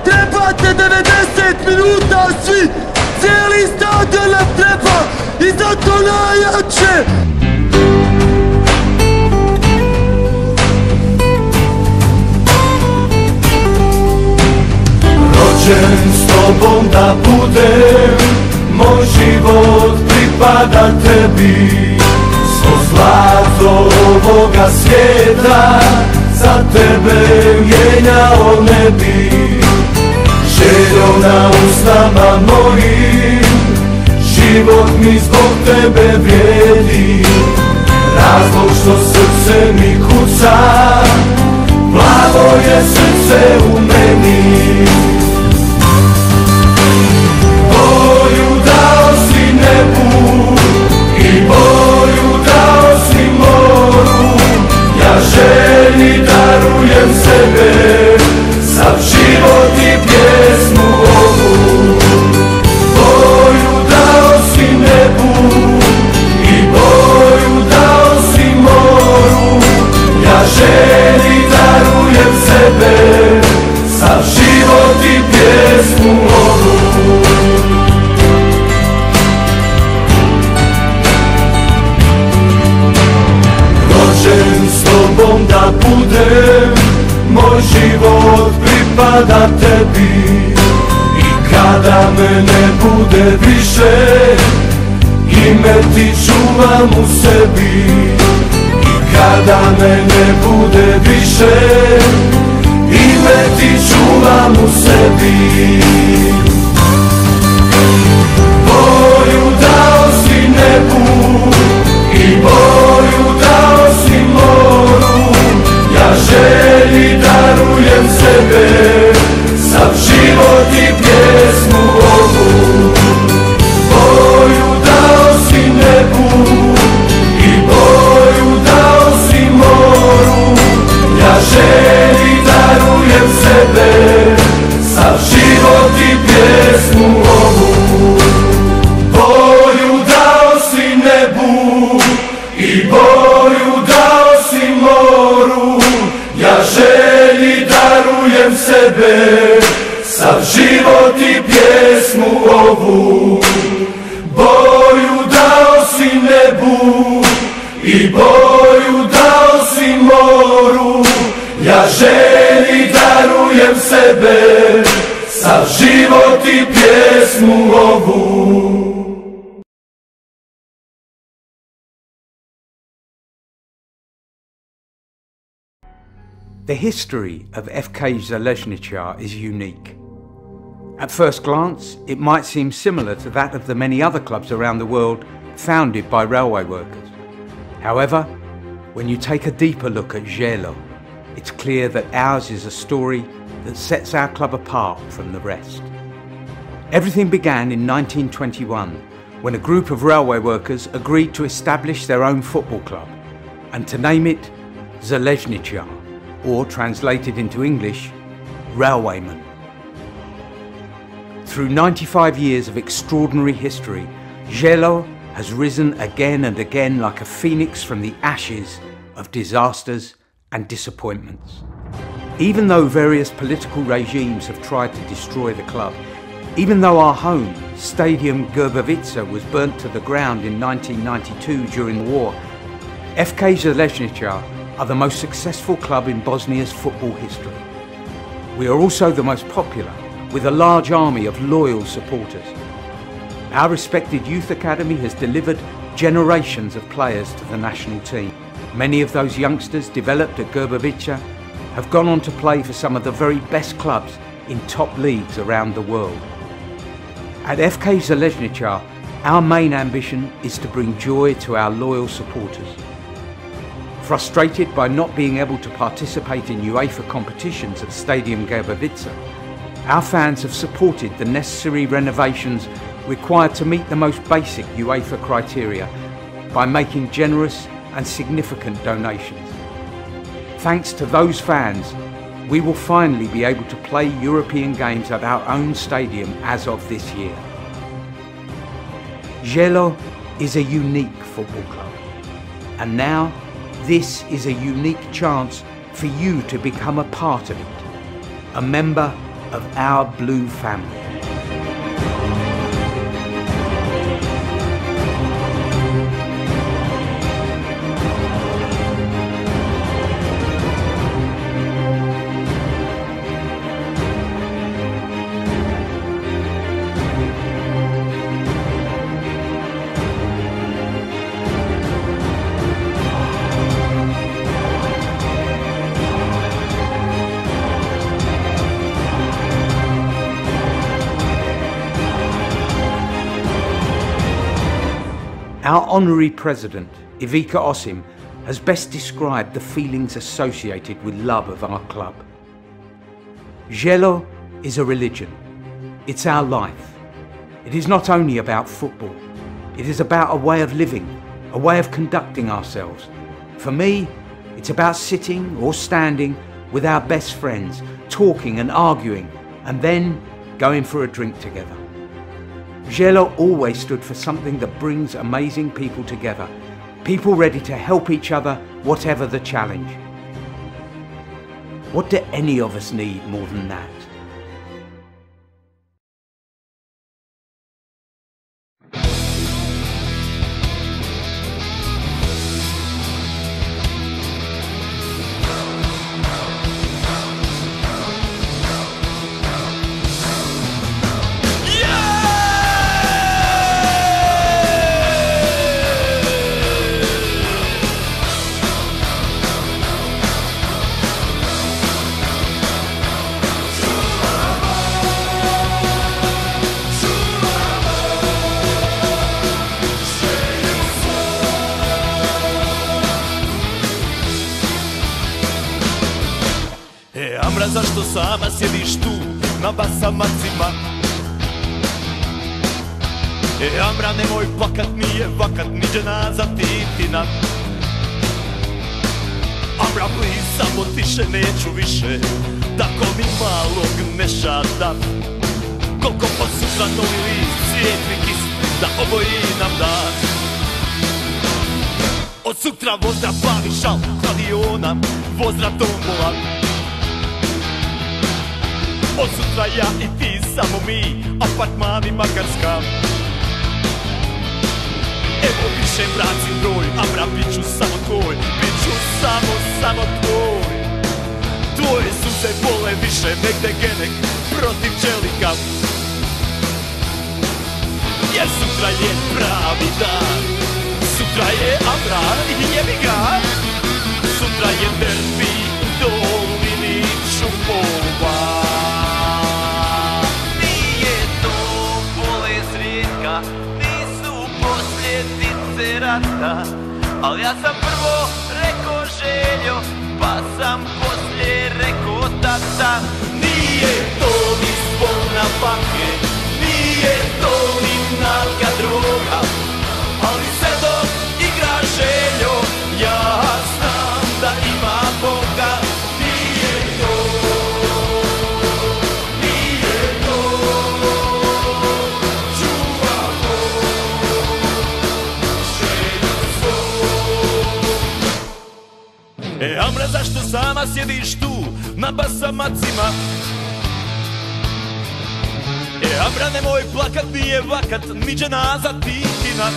Trebate 90 minuta svi, cijeli stadion nam treba i zato najjače. Rođen s tobom da budem, moj život pripada tebi. Svo zlato ovoga svijeta za tebe mijenjao ne bi. Željo na usnama mojim, život mi zbog tebe vrijedi. Razlog što srce mi kuca, plavo je srce u meni. Boju dao si nebu i boju dao si moru, ja želji darujem sebe, sav život i pjesmu ovu. Boju dao si nebu i boju dao si moru, ja želji darujem sebe, sav život i pjesmu ovu. Rođen s tobom da budem, moj život pripada tebi. I kada me ne bude više, ime ti čuvam u sebi. I kada me ne bude više, ime ti čuvam u sebi. Boju dao si nebu i boju dao si moru, ja želji darujem sebe, sav život i pjesmu ovu. Boju dao si nebu i boju dao si moru, ja želji darujem sebe, sav život i pjesmu ovu. Boju dao si nebu i boju dao si moru, ja želji darujem sebe, sav život i pjesmu ovu. Boju dao si nebu i boju dao si moru, ja želji darujem sebe, sav život i pjesmu ovu. The history of FK Železničar is unique. At first glance, it might seem similar to that of the many other clubs around the world founded by railway workers. However, when you take a deeper look at Želo, it's clear that ours is a story that sets our club apart from the rest. Everything began in 1921 when a group of railway workers agreed to establish their own football club and to name it Železničar, or translated into English, Railwayman. Through 95 years of extraordinary history, Želo has risen again and again like a phoenix from the ashes of disasters and disappointments. Even though various political regimes have tried to destroy the club, even though our home, Stadium Grbavica, was burnt to the ground in 1992 during the war, FK Železničar are the most successful club in Bosnia's football history. We are also the most popular, with a large army of loyal supporters. Our respected youth academy has delivered generations of players to the national team. Many of those youngsters developed at Grbavica have gone on to play for some of the very best clubs in top leagues around the world. At FK Železničar, our main ambition is to bring joy to our loyal supporters. Frustrated by not being able to participate in UEFA competitions at Stadium Grbavica, our fans have supported the necessary renovations required to meet the most basic UEFA criteria by making generous and significant donations. Thanks to those fans, we will finally be able to play European games at our own stadium as of this year. Želo is a unique football club, and now this is a unique chance for you to become a part of it, a member of our blue family. Our honorary president, Ivica Osim, has best described the feelings associated with love of our club. Zielo is a religion. It's our life. It is not only about football. It is about a way of living, a way of conducting ourselves. For me, it's about sitting or standing with our best friends, talking and arguing, and then going for a drink together. Zielo always stood for something that brings amazing people together, people ready to help each other, whatever the challenge. What do any of us need more than that? Amra, zašto sama sjediš tu na basamacima? Amra, nemoj plakat, nije vakat, ni dženaza Titina. Amra, please, samo tiše, neću više, tako mi malog nešada. Koliko po sutra novi list, svijetli kis, da oboji nam daš. Od sutra pozdrav plavi šal, stadiona, pozdrav tombola. Od sutra ja i ti, samo mi, apartmani Makarska. Evo više vracim broj, Amra, bit ću samo tvoj, bit ću samo tvoj. Tvoje suze bole više negde genek protiv čelika. Jer sutra je pravi dan, sutra je Amra i jebi ga. Sutra je derbi u dolini Čupova. Nisu posljedice rata, al ja sam prvo rekao Željo, pa sam poslije rekao tata. Nije to ni spolna bake, nije to ni nalga droga, ali sve dok igra Željo, ja znam da ima Boga. Nije to, Amra, zašto sama sjediš tu na basamacima? Amra, nemoj plakat, nije vakat, ni dženaza Titina.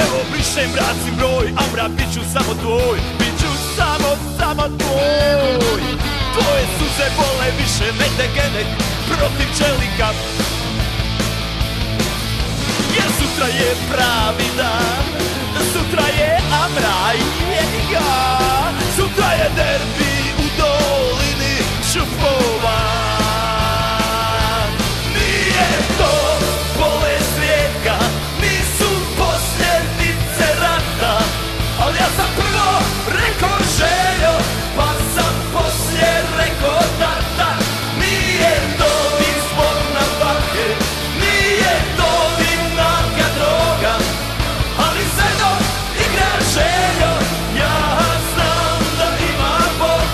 Evo brišem, vracim broj, Amra, bit ću samo tvoj, bit ću samo tvoj. Tvoje suze bole više negde genek protiv čelika. Jer sutra je pravi dan, sutra je Amra i jebi ga. Sutra je derbi u dolini Čupova. Nije to bolest rijeka, nisu posljedice rata, ali ja sam prvo rekao Željo, pa sam poslije rekao tata. Nije to ni spolna bake, nije to ni nalga droga, ali sve dok igra Željo, ja znam da ima Boga.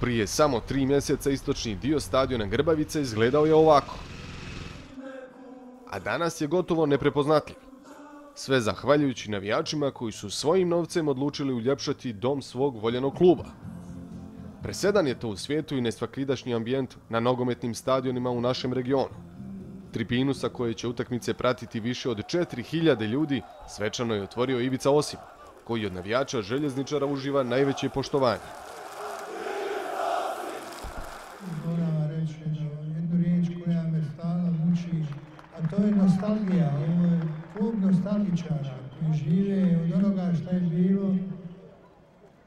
Prije samo 3 mjeseca istočni dio stadiona Grbavica izgledao je ovako. A danas je gotovo neprepoznatljiv. Sve zahvaljujući navijačima koji su svojim novcem odlučili uljepšati dom svog voljenog kluba. Presedan je to u svijetu i nesvakidašnji ambijent na nogometnim stadionima u našem regionu. Tribinu sa koje će utakmice pratiti više od 4000 ljudi svečano je otvorio Ivica Osip, koji od navijača Željezničara uživa najveće poštovanje. Moram reći jednu riječ koja me stalno muči, a to je nostalgija. Ovo je klub nostalgičara koji žive od onoga što je bilo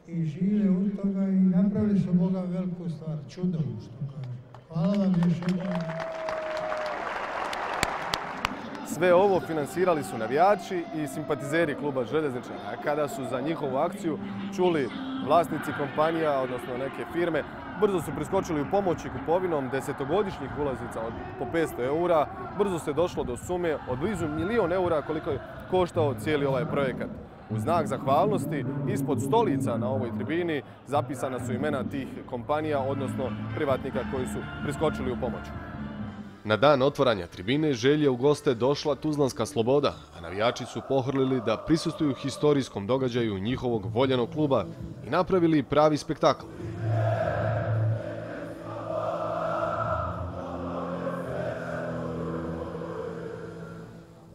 i žive od toga i napravili su Boga veliku stvar, čudom što kaže. Hvala vam još jednom. Sve ovo finansirali su navijači i simpatizeri kluba Željezničara. Kada su za njihovu akciju čuli vlasnici kompanija, odnosno neke firme, brzo su priskočili u pomoć i kupovinom 10-godišnjih ulaznica od po 500 eura. Brzo se došlo do sume od blizu 1 milion eura koliko je koštao cijeli ovaj projekat. U znak zahvalnosti, ispod stolica na ovoj tribini zapisana su imena tih kompanija, odnosno privatnika koji su priskočili u pomoć. Na dan otvaranja tribine želje u goste došla Tuzlanska Sloboda, a navijači su pohrlili da prisustvuju historijskom događaju njihovog voljenog kluba i napravili pravi spektakl.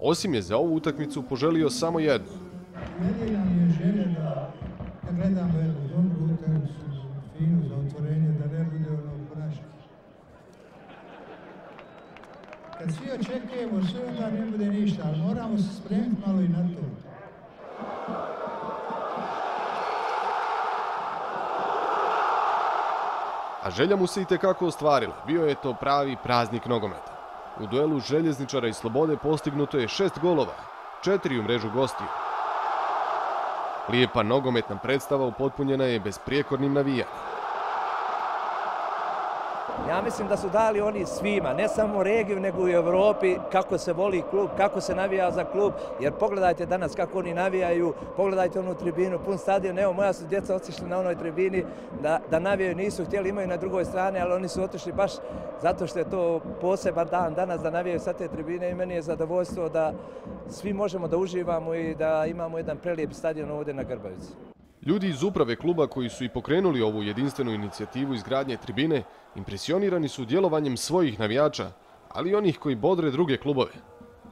Osim je za ovu utakmicu poželio samo jedno. Meni nam je želja da gledamo jednu dobru utakmicu, finu za otvorenje, da ne bude ono ponašanje. Kad svi očekujemo sve, onda ne bude ništa, ali moramo se spremiti malo i na to. A želja mu se itekako ostvarila. Bio je to pravi praznik nogometa. U duelu Željezničara i Slobode postignuto je 6 golova, 4 u mrežu gostiju. Lijepa nogometna predstava upotpunjena je besprijekornim navijanjem. Ja mislim da su dali oni svima, ne samo u regiju, nego i u Evropi, kako se voli klub, kako se navija za klub, jer pogledajte danas kako oni navijaju, pogledajte onu tribinu, pun stadion, evo moja su djeca otišli na onoj tribini da navijaju, nisu htjeli, imaju na drugoj strani, ali oni su otišli baš zato što je to poseban dan danas da navijaju sa te tribine i meni je zadovoljstvo da svi možemo da uživamo i da imamo jedan prelijep stadion ovdje na Grbavici. Ljudi iz uprave kluba koji su i pokrenuli ovu jedinstvenu inicijativu izgradnje tribine impresionirani su djelovanjem svojih navijača, ali i onih koji bodre druge klubove.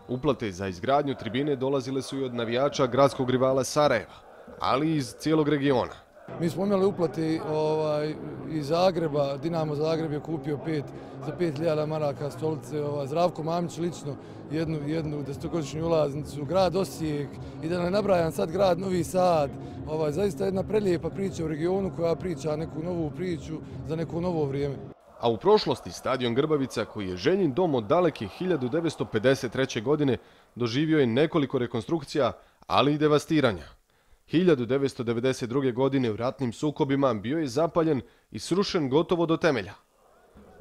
Uplate za izgradnju tribine dolazile su i od navijača gradskog rivala Sarajeva, ali i iz cijelog regiona. Mi smo imali uplati iz Zagreba, Dinamo Zagreb je kupio za 5.000 maraka stolice, Zdravko Mamić lično jednu 10-godišnju ulaznicu, grad Osijek i da ne nabrajam sad grad Novi Sad. Zaista jedna prelijepa priča u regionu koja priča neku novu priču za neko novo vrijeme. A u prošlosti stadion Grbavica, koji je Željin dom od daleke 1953. godine, doživio je nekoliko rekonstrukcija, ali i devastiranja. 1992. godine u ratnim sukobima bio je zapaljen i srušen gotovo do temelja.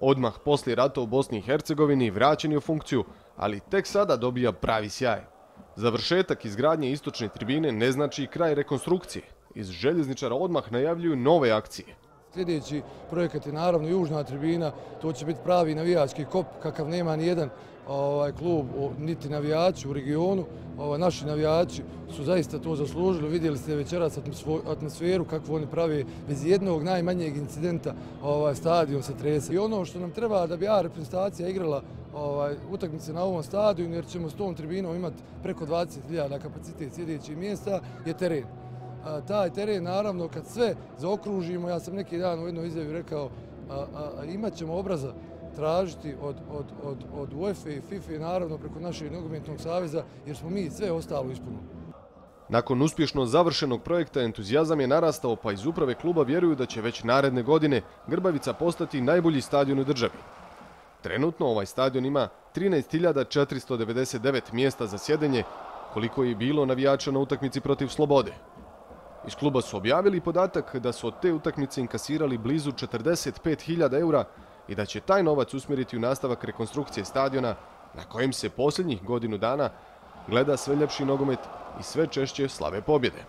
Odmah poslije rata u Bosni i Hercegovini vraćen je u funkciju, ali tek sada dobija pravi sjaj. Završetak izgradnje istočne tribine ne znači kraj rekonstrukcije. Iz Željezničara odmah najavljuju nove akcije. Sljedeći projekat je naravno južna tribina, to će biti pravi navijački kop kakav nema ni jedan klub niti navijači u regionu. Naši navijači su zaista to zaslužili, vidjeli ste večeras atmosferu kakvu oni prave, bez jednog najmanjeg incidenta stadion se trese. I ono što nam treba da bi reprezentacija igrala utakmice na ovom stadionu, jer ćemo s tom tribinom imati preko 20.000 kapacitet sjedećih mjesta, je teren. Taj teren, naravno, kad sve zaokružimo, ja sam neki dan u jednoj izjavi rekao, imat ćemo obraza tražiti od UEFA i FIFA, naravno preko našeg nogometnog saveza, jer smo mi sve ostalo ispunili. Nakon uspješno završenog projekta entuzijazam je narastao, pa iz uprave kluba vjeruju da će već naredne godine Grbavica postati najbolji stadion u državi. Trenutno ovaj stadion ima 13.499 mjesta za sjedenje, koliko je bilo navijača na utakmici protiv Slobode. Iz kluba su objavili podatak da su od te utakmice inkasirali blizu 45.000 eura i da će taj novac usmjeriti u nastavak rekonstrukcije stadiona na kojem se posljednjih godinu dana gleda sve ljepši nogomet i sve češće slave pobjede.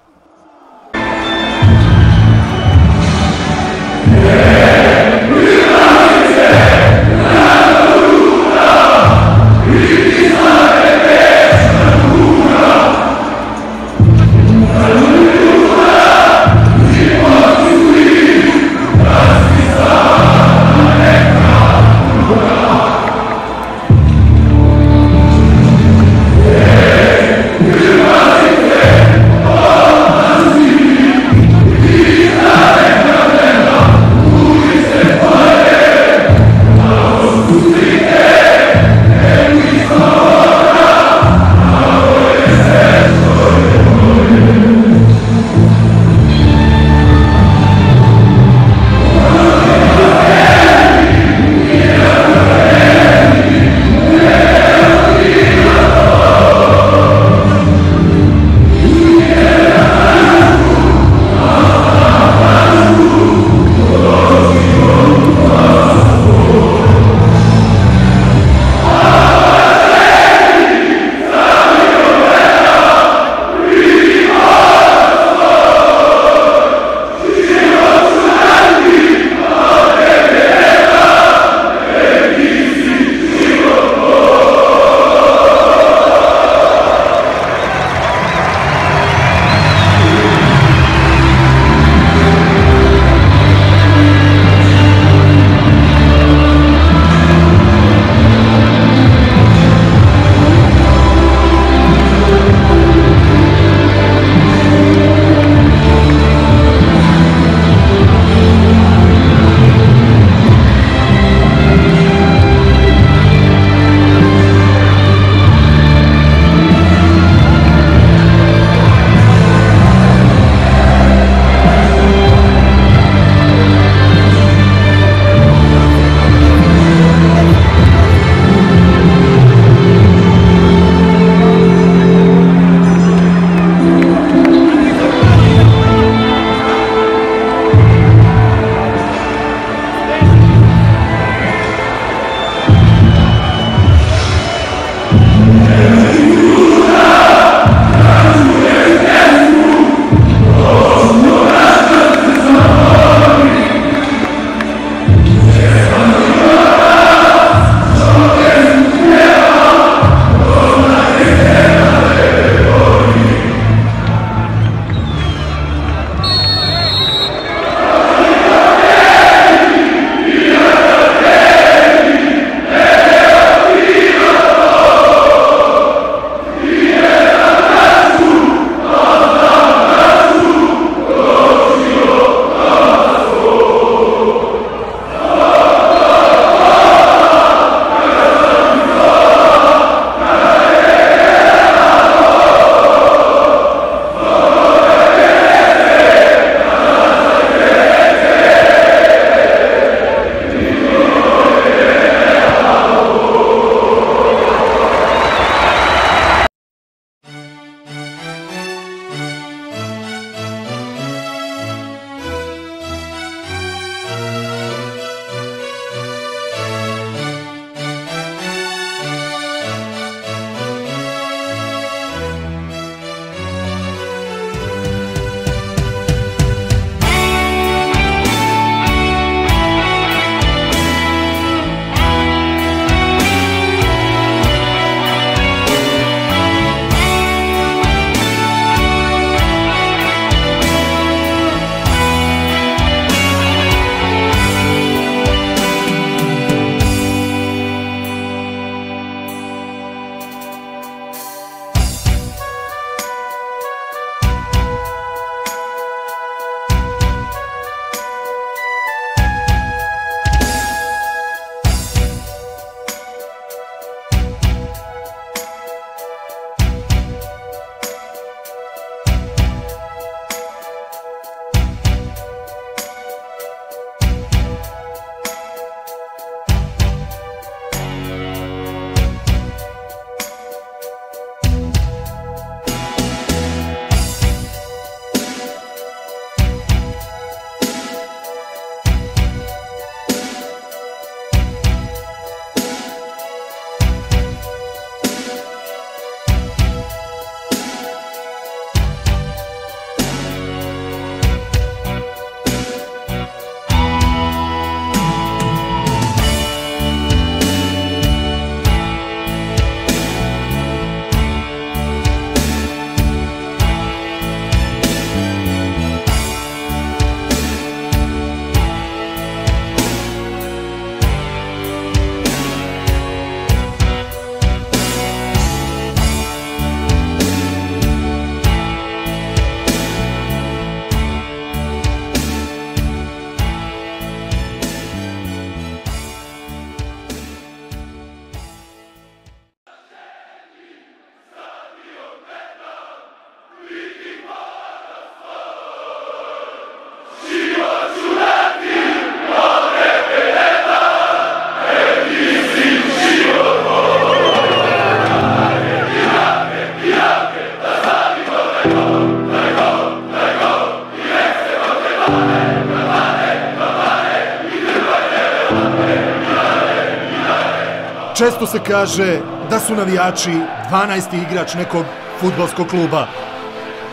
Često se kaže da su navijači 12. igrač nekog fudbalskog kluba.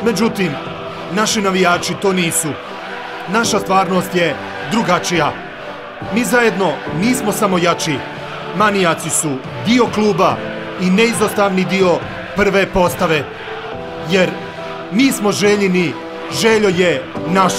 Međutim, naši navijači to nisu. Naša stvarnost je drugačija. Mi zajedno nismo samo jači. Manijaci su dio kluba i neizostavni dio prve postave. Jer mi smo Željini, Željo je naš.